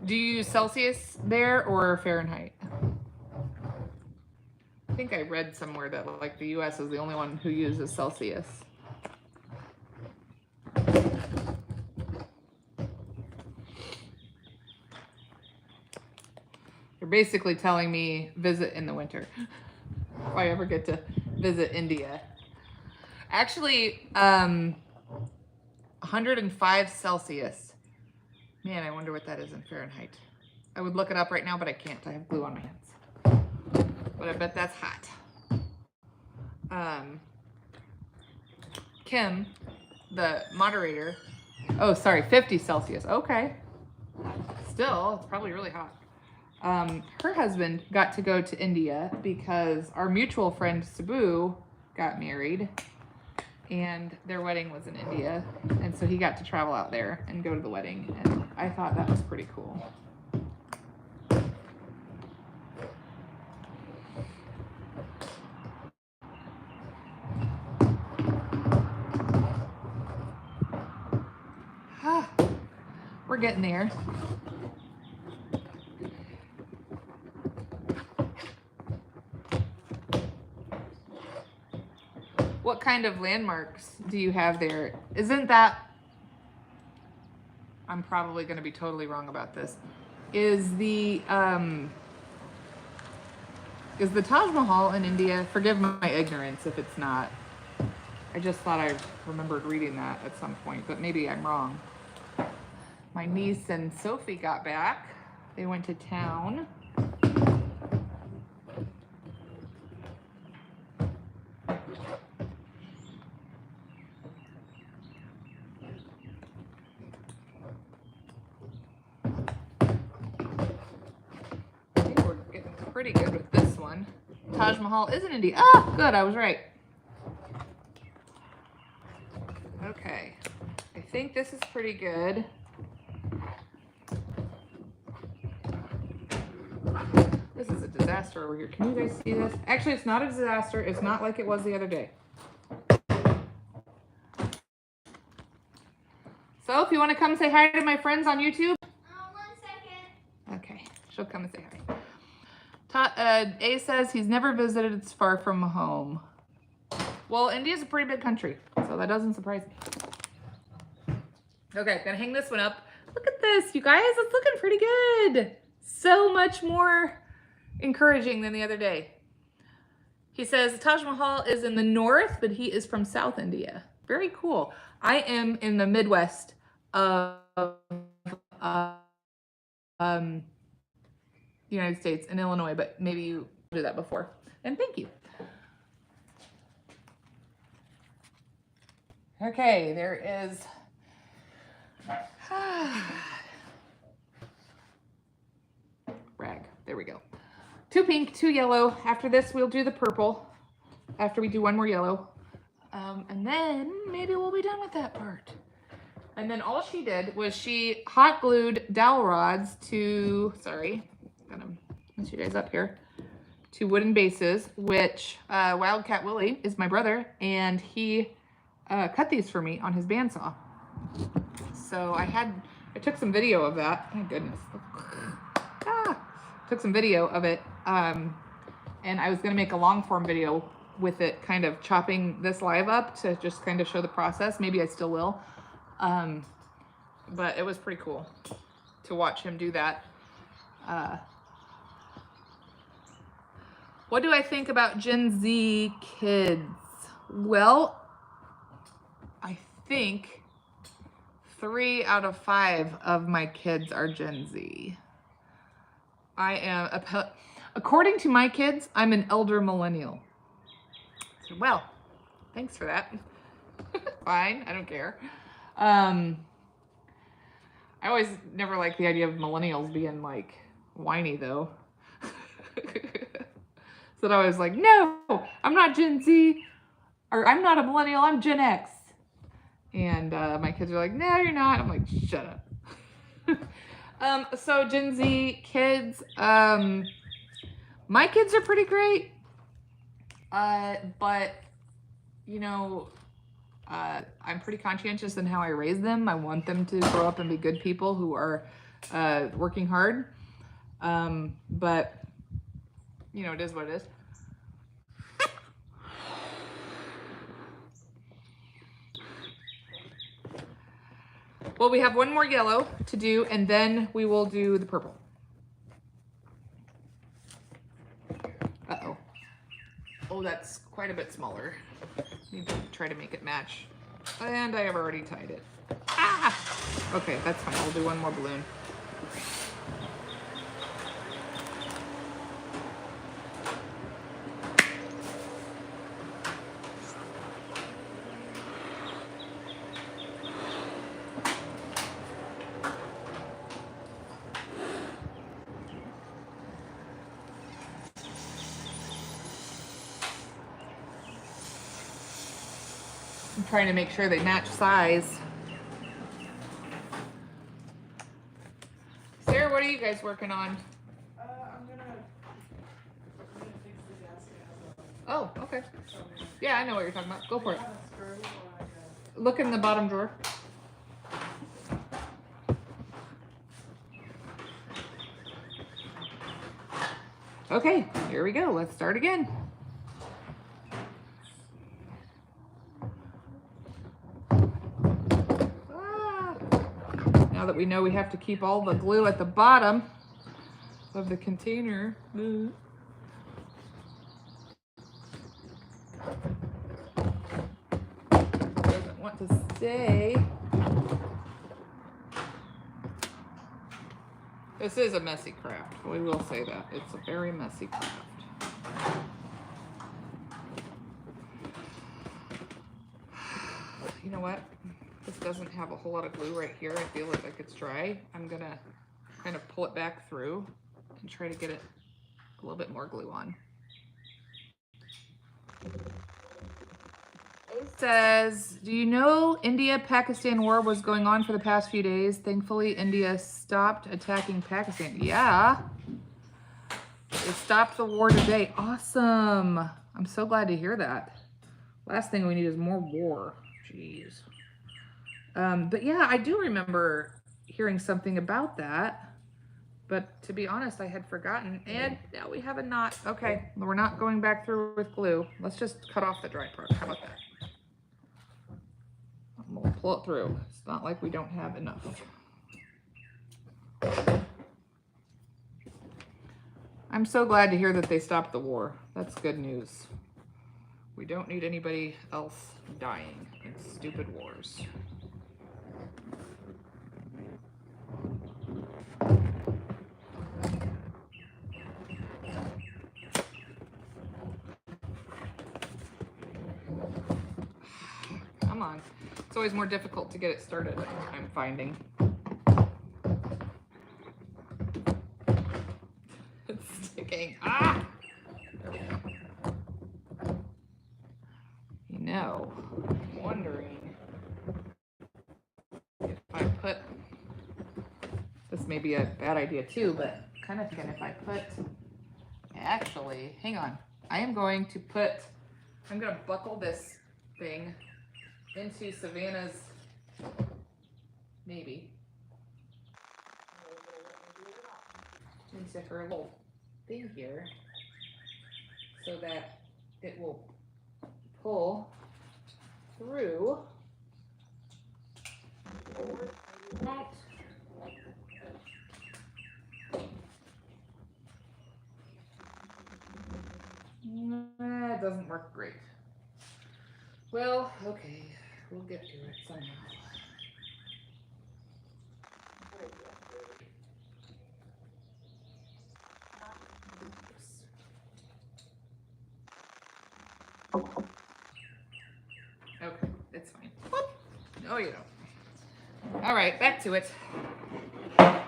Do you use Celsius there or Fahrenheit? I think I read somewhere that like the US is the only one who uses Celsius. You're basically telling me visit in the winter. If I ever get to visit India. Actually, 105 Celsius. Man, I wonder what that is in Fahrenheit. I would look it up right now, but I can't. I have glue on my hands. But I bet that's hot. Kim, the moderator. Oh, sorry, 50 Celsius. Okay. Still, it's probably really hot. Her husband got to go to India because our mutual friend Sabu got married. And their wedding was in India, and so he got to travel out there and go to the wedding, and I thought that was pretty cool. We're getting there. What kind of landmarks do you have there? Isn't that, I'm probably going to be totally wrong about this, is the Taj Mahal in India? Forgive my ignorance if it's not. I just thought I remembered reading that at some point, but maybe I'm wrong. My niece and Sophie got back. They went to town. I think we're getting pretty good with this one. Taj Mahal is in India. Ah, good, I was right. Okay, I think this is pretty good. This is a disaster over here. Can you guys see this? Actually, it's not a disaster. It's not like it was the other day. So, if you want to come say hi to my friends on YouTube. 1 second. Okay, she'll come and say hi. A says he's never visited. It's far from home. Well, India's a pretty big country, so that doesn't surprise me. Okay, gonna hang this one up. Look at this, you guys. It's looking pretty good. So much more encouraging than the other day. He says Taj Mahal is in the north, but he is from South India. Very cool. I am in the Midwest of United States in Illinois, but maybe you did that before. And thank you. Okay, there is rag. There we go. 2 pink, 2 yellow. After this, we'll do the purple. After we do one more yellow. And then maybe we'll be done with that part. And then all she did was she hot glued dowel rods to, sorry, I'm gonna mess you guys up here, to wooden bases, which Wildcat Willie is my brother, and he cut these for me on his bandsaw. So I took some video of that. Thank goodness. Took some video of it, and I was gonna make a long form video with it, kind of chopping this live up to just kind of show the process. Maybe I still will. But it was pretty cool to watch him do that. What do I think about Gen Z kids? Well, I think 3 out of 5 of my kids are Gen Z. I am, according to my kids, I'm an elder millennial. So, well, thanks for that. Fine, I don't care. I always never liked the idea of millennials being like whiny though. So I was like, no, I'm not Gen Z, or I'm not a millennial, I'm Gen X. And my kids are like, no, you're not. I'm like, shut up. So Gen Z kids, my kids are pretty great. But, you know, I'm pretty conscientious in how I raise them. I want them to grow up and be good people who are working hard. But, you know, it is what it is. Well, we have one more yellow to do, and then we will do the purple. Uh-oh. Oh, that's quite a bit smaller. Need to try to make it match. And I have already tied it. Ah! Okay, that's fine. I'll do one more balloon. I'm trying to make sure they match size. Sarah, what are you guys working on? I'm gonna fix the gasket. Oh, okay. Yeah, I know what you're talking about. Go for it. Have a screw or like a... Look in the bottom drawer. Okay, here we go. Let's start again. Now that we know we have to keep all the glue at the bottom of the container. Doesn't want to stay. This is a messy craft. We will say that. It's a very messy craft. You know what? This doesn't have a whole lot of glue right here. I feel like it's dry. I'm gonna kind of pull it back through and try to get it a little bit more glue on. It says, do you know India-Pakistan war was going on for the past few days? Thankfully, India stopped attacking Pakistan. Yeah. They stopped the war today. Awesome. I'm so glad to hear that. Last thing we need is more war. Jeez. But yeah, I do remember hearing something about that. But to be honest, I had forgotten. And now we have a knot. Okay, we're not going back through with glue. Let's just cut off the dry part. How about that? We'll pull it through. It's not like we don't have enough. I'm so glad to hear that they stopped the war. That's good news. We don't need anybody else dying in stupid wars. Come on. It's always more difficult to get it started, I'm finding. It's sticking. Ah! You know, I'm wondering if I put, this may be a bad idea too, but kind of thinking if I put, actually, hang on. I'm going to buckle this thing into Savannah's, maybe, into her little thing here so that it will pull through. It doesn't work great. Well, okay, we'll get to it somehow. Okay, it's fine. Whoop. No, you don't. All right, back to it. I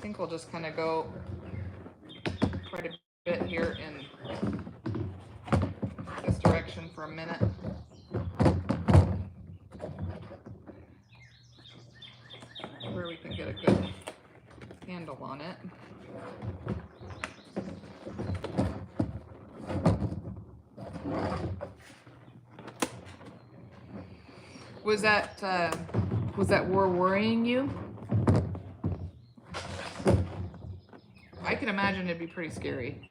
think we'll just kind of go quite a bit here in this direction for a minute. Where we can get a good handle on it. Was that war worrying you? I can imagine it'd be pretty scary.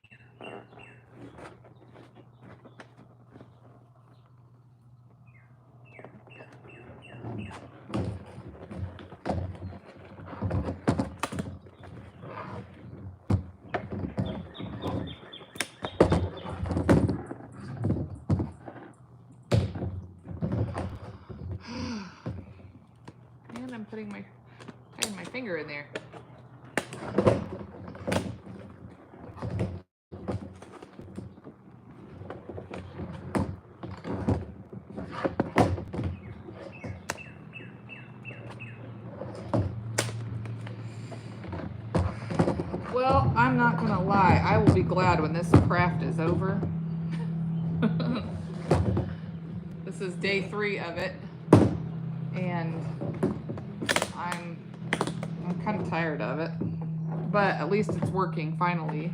And I'm putting my finger in there. Well, I'm not gonna lie, I will be glad when this craft is over. This is day 3 of it, and I'm kind of tired of it, but at least it's working finally.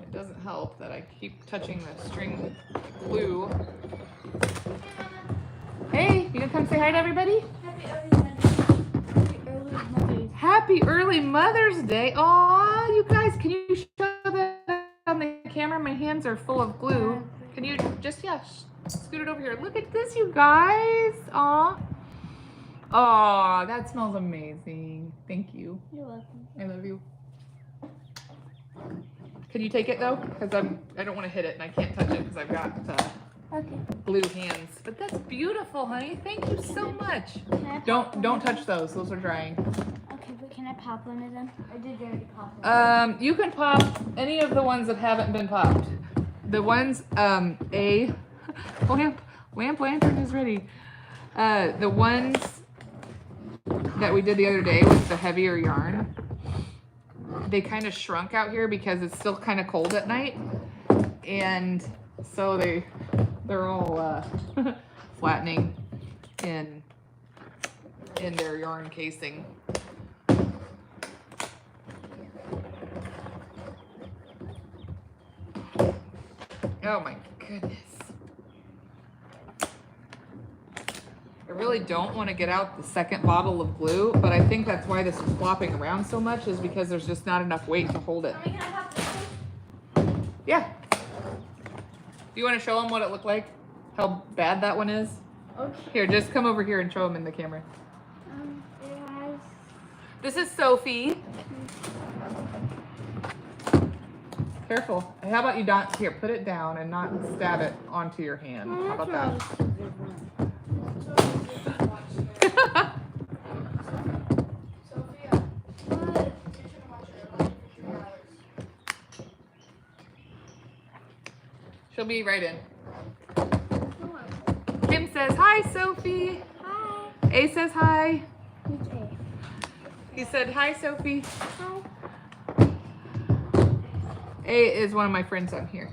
It doesn't help that I keep touching the string glue. Hey, you gonna come say hi to everybody? Happy early Mother's Day. Aw, you guys, can you show that on the camera? My hands are full of glue. Can you just, scoot it over here. Look at this, you guys. Aw. Aw, that smells amazing. Thank you. You're welcome. I love you. Can you take it though? Because I don't want to hit it and I can't touch it because I've got Okay. blue hands. But that's beautiful, honey. Thank you so much. Can I pop Don't one of touch those. Those are drying. them? Okay, but can I pop one of them? I did already pop one. You can pop any of the ones that haven't been popped. The ones, lamp lantern is ready. The ones that we did the other day with the heavier yarn, they kind of shrunk out here because it's still kind of cold at night. And so they're all flattening in their yarn casing. Oh my goodness. I really don't want to get out the second bottle of glue, but I think that's why this is flopping around so much, is because there's just not enough weight to hold it. Mommy, can I pop this one? Yeah. Do you want to show them what it looked like? How bad that one is? Okay. Here, just come over here and show them in the camera. It has... This is Sophie. Careful. How about you don't, here, put it down and not stab it onto your hand. How about that? Sophia, you should watch it for 2 hours. She'll be right in. Kim says, hi, Sophie. Hi. A says hi. Okay. He said, hi, Sophie. Hi. A is one of my friends on here.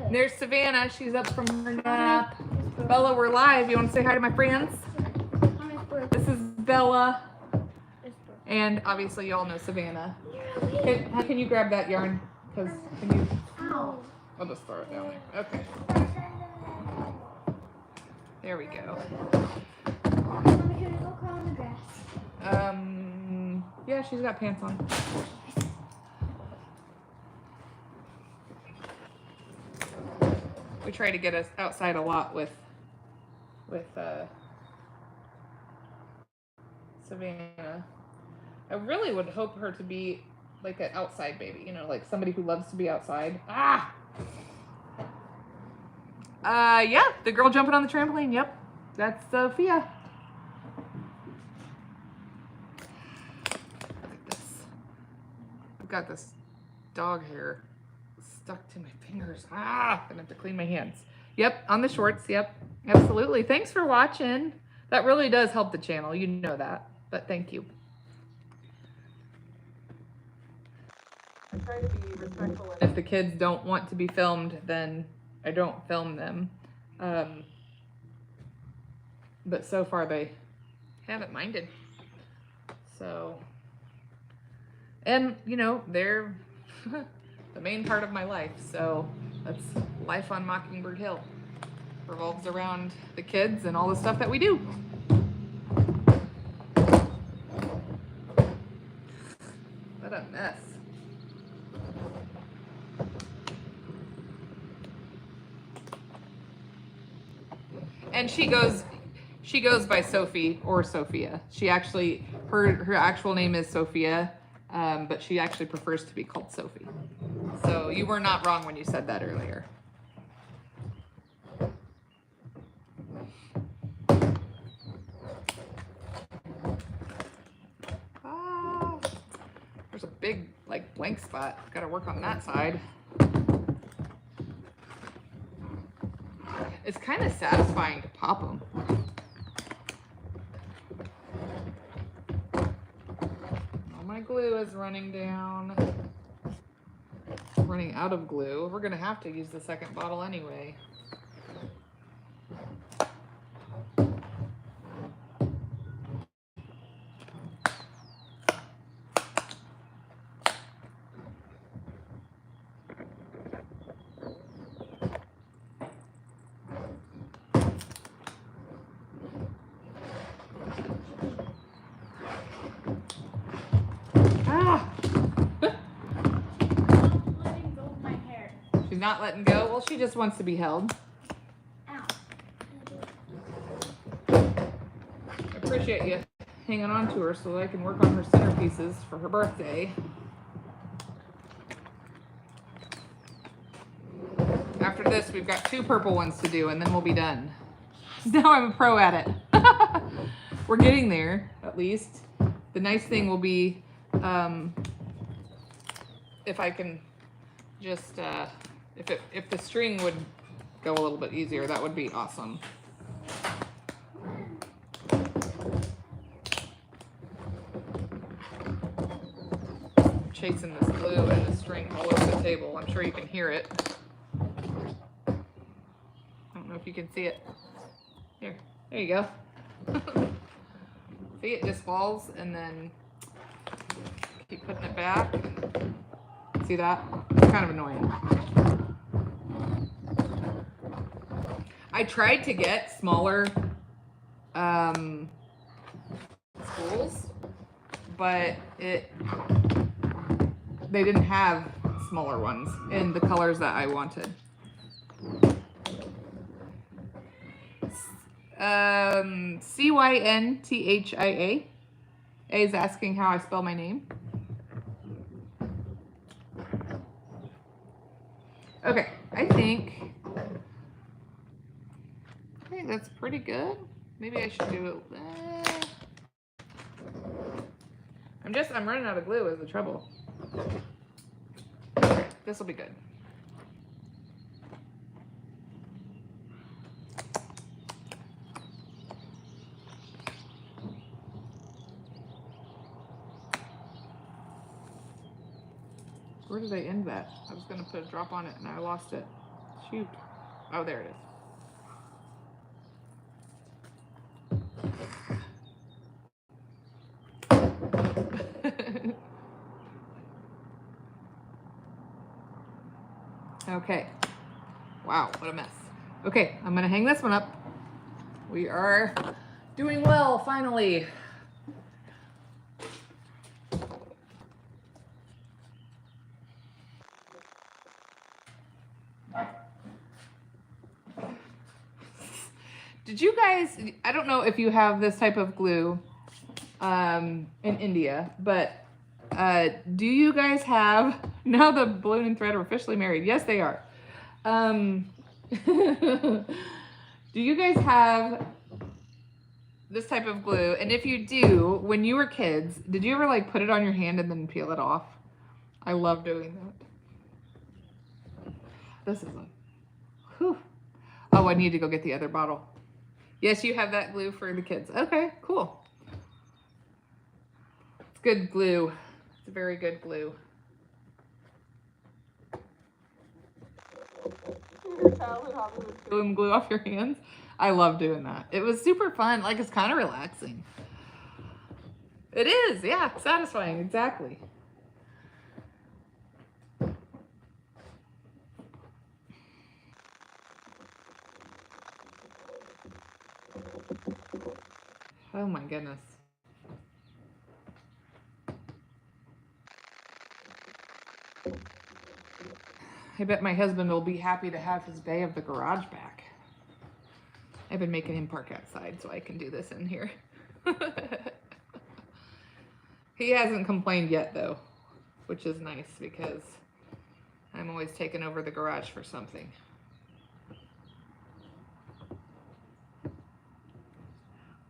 And there's Savannah. She's up from her nap. Bella, we're live. You want to say hi to my friends? This is Bella. And obviously you all know Savannah. Can you grab that yarn? Because can you? Ow. I'll just throw it down there. Okay. There we go. Mommy, can we go crawl on the grass? Yeah, she's got pants on. We try to get us outside a lot with Savannah. I really would hope her to be like an outside baby, you know, like somebody who loves to be outside. Yeah, the girl jumping on the trampoline. Yep, that's Sophia. Look at this. I've got this dog hair stuck to my fingers. I'm gonna have to clean my hands. Yep, on the shorts. Yep, absolutely. Thanks for watching. That really does help the channel. You know that, but thank you. I try to be respectful. If the kids don't want to be filmed, then I don't film them. But so far they haven't minded. So, and you know, they're the main part of my life. So that's life on Mockingbird Hill. Revolves around the kids and all the stuff that we do. What a mess. And she goes by Sophie or Sophia. She actually, her actual name is Sophia, but she actually prefers to be called Sophie. So you were not wrong when you said that earlier. There's a big like blank spot. Got to work on that side. It's kind of satisfying to pop them. All my glue is running down. Running out of glue. We're gonna have to use the second bottle anyway. She's not letting go. Well, she just wants to be held. Ow. I appreciate you hanging on to her so I can work on her centerpieces for her birthday. after this, we've got 2 purple ones to do, and then we'll be done. Now I'm a pro at it. We're getting there, at least. The nice thing will be if I can just, if the string would go a little bit easier, that would be awesome. I'm chasing this glue and the string all over the table. I'm sure you can hear it. I don't know if you can see it. Here, there you go. See, it just falls and then keep putting it back. See that? It's kind of annoying. I tried to get smaller spools, but they didn't have smaller ones in the colors that I wanted. Cynthia. A is asking how I spell my name. Okay, I think that's pretty good. Maybe I should do it. I'm running out of glue is the trouble. Okay, this will be good. Where did I end that? I was gonna put a drop on it and I lost it. Shoot. Oh, there it is. Okay. Wow, what a mess. Okay, I'm gonna hang this one up. We are doing well, finally. Did you guys, I don't know if you have this type of glue in India, but do you guys have, now the balloon and thread are officially married. Yes, they are. Do you guys have this type of glue? And if you do, when you were kids, did you ever like put it on your hand and then peel it off? I love doing that. This is a, whew. Oh, I need to go get the other bottle. Yes, you have that glue for the kids. Okay, cool. It's good glue. It's a very good glue. Your childhood hobby was peeling glue off your hands. I love doing that. It was super fun. Like, it's kind of relaxing. It is, yeah, satisfying, exactly. Oh my goodness. I bet my husband will be happy to have his bay of the garage back. I've been making him park outside so I can do this in here. He hasn't complained yet though, which is nice because I'm always taking over the garage for something.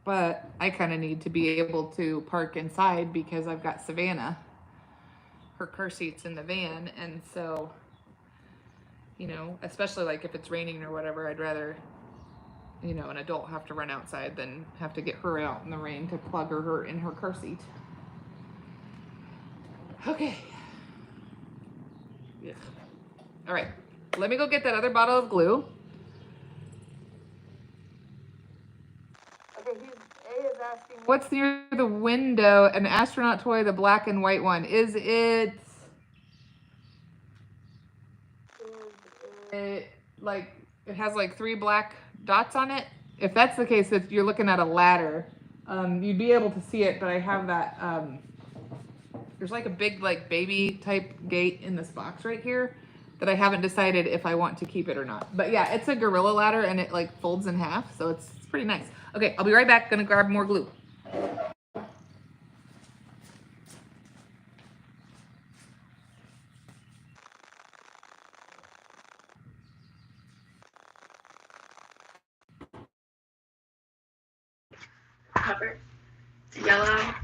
But I kind of need to be able to park inside because I've got Savannah. Her car seat's in the van, and so, you know, especially like if it's raining or whatever, I'd rather, you know, an adult have to run outside than have to get her out in the rain to plug her in her car seat. Okay. Yeah. All right, let me go get that other bottle of glue. Okay, A is asking, what's near the window? An astronaut toy, the black and white one. Is it like, it has like 3 black dots on it? If that's the case, if you're looking at a ladder, you'd be able to see it, but I have that, there's like a big like baby type gate in this box right here that I haven't decided if I want to keep it or not. But yeah, it's a gorilla ladder and it like folds in half, so it's pretty nice. Okay, I'll be right back, gonna grab more glue. cover. It's yellow.